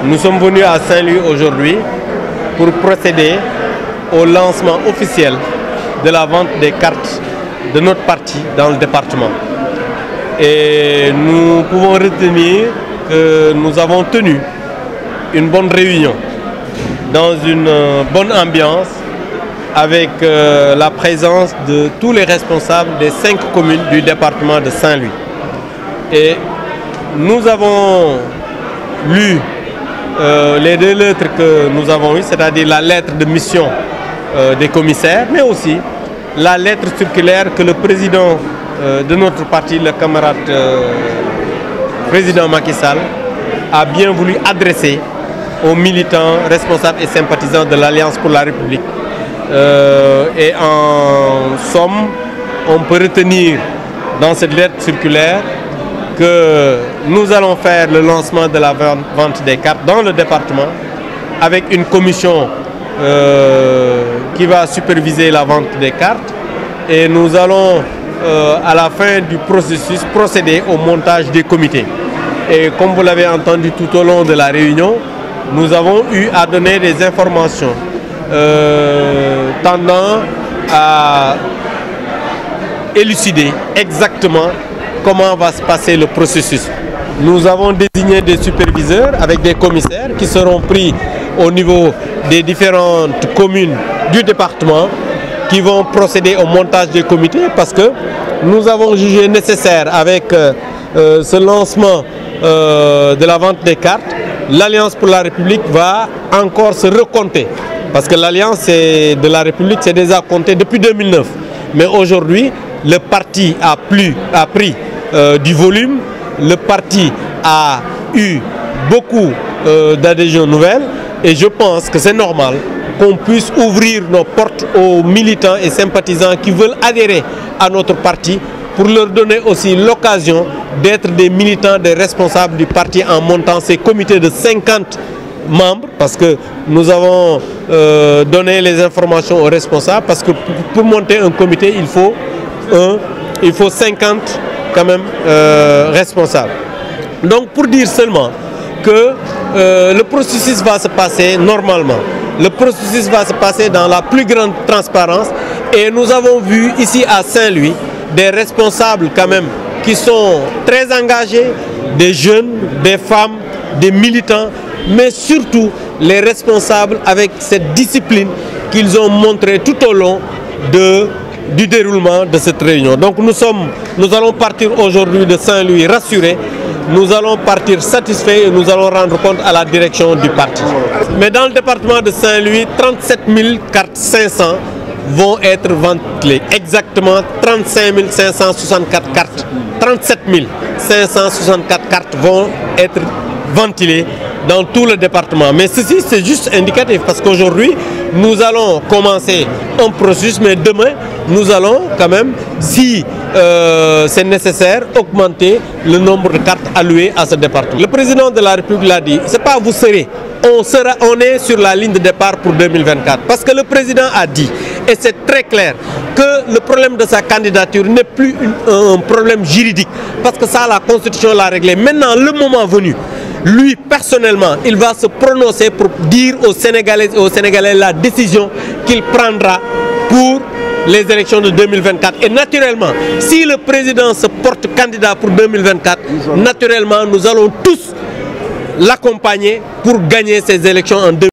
Nous sommes venus à Saint-Louis aujourd'hui pour procéder au lancement officiel de la vente des cartes de notre parti dans le département. Et nous pouvons retenir que nous avons tenu une bonne réunion dans une bonne ambiance avec la présence de tous les responsables des 5 communes du département de Saint-Louis. Et nous avons lu les 2 lettres que nous avons eues, c'est-à-dire la lettre de mission des commissaires, mais aussi la lettre circulaire que le président de notre parti, le camarade président Macky Sall, a bien voulu adresser aux militants, responsables et sympathisants de l'Alliance pour la République. Et en somme, on peut retenir dans cette lettre circulaire que nous allons faire le lancement de la vente des cartes dans le département avec une commission qui va superviser la vente des cartes, et nous allons à la fin du processus procéder au montage des comités. Et comme vous l'avez entendu tout au long de la réunion, nous avons eu à donner des informations tendant à élucider exactement comment va se passer le processus. Nous avons désigné des superviseurs avec des commissaires qui seront pris au niveau des différentes communes du département, qui vont procéder au montage des comités, parce que nous avons jugé nécessaire avec ce lancement de la vente des cartes, l'Alliance pour la République va encore se recompter, parce que l'Alliance de la République s'est déjà comptée depuis 2009. Mais aujourd'hui, le parti a pris du volume, le parti a eu beaucoup d'adhésions nouvelles, et je pense que c'est normal qu'on puisse ouvrir nos portes aux militants et sympathisants qui veulent adhérer à notre parti, pour leur donner aussi l'occasion d'être des militants, des responsables du parti en montant ces comités de 50 membres, parce que nous avons donné les informations aux responsables, parce que pour monter un comité, il faut 50 quand même responsables. Donc pour dire seulement que le processus va se passer normalement. Le processus va se passer dans la plus grande transparence, et nous avons vu ici à Saint-Louis des responsables quand même qui sont très engagés, des jeunes, des femmes, des militants, mais surtout les responsables avec cette discipline qu'ils ont montré tout au long du déroulement de cette réunion. Donc nous allons partir aujourd'hui de Saint-Louis rassurés, nous allons partir satisfaits, et nous allons rendre compte à la direction du parti. Mais dans le département de Saint-Louis, 37 500 vont être ventilées. Exactement 35 564 cartes. 37 564 cartes vont être ventilées dans tout le département. Mais ceci, c'est juste indicatif, parce qu'aujourd'hui, nous allons commencer un processus, mais demain, nous allons quand même, si c'est nécessaire, augmenter le nombre de cartes allouées à ce département. Le président de la République l'a dit, c'est pas vous serez, on est sur la ligne de départ pour 2024. Parce que le président a dit, et c'est très clair, que le problème de sa candidature n'est plus un problème juridique, parce que ça, la Constitution l'a réglé. Maintenant, le moment venu, lui, personnellement, il va se prononcer pour dire aux Sénégalais la décision qu'il prendra pour les élections de 2024. Et naturellement, si le président se porte candidat pour 2024, naturellement, nous allons tous l'accompagner pour gagner ces élections en 2024.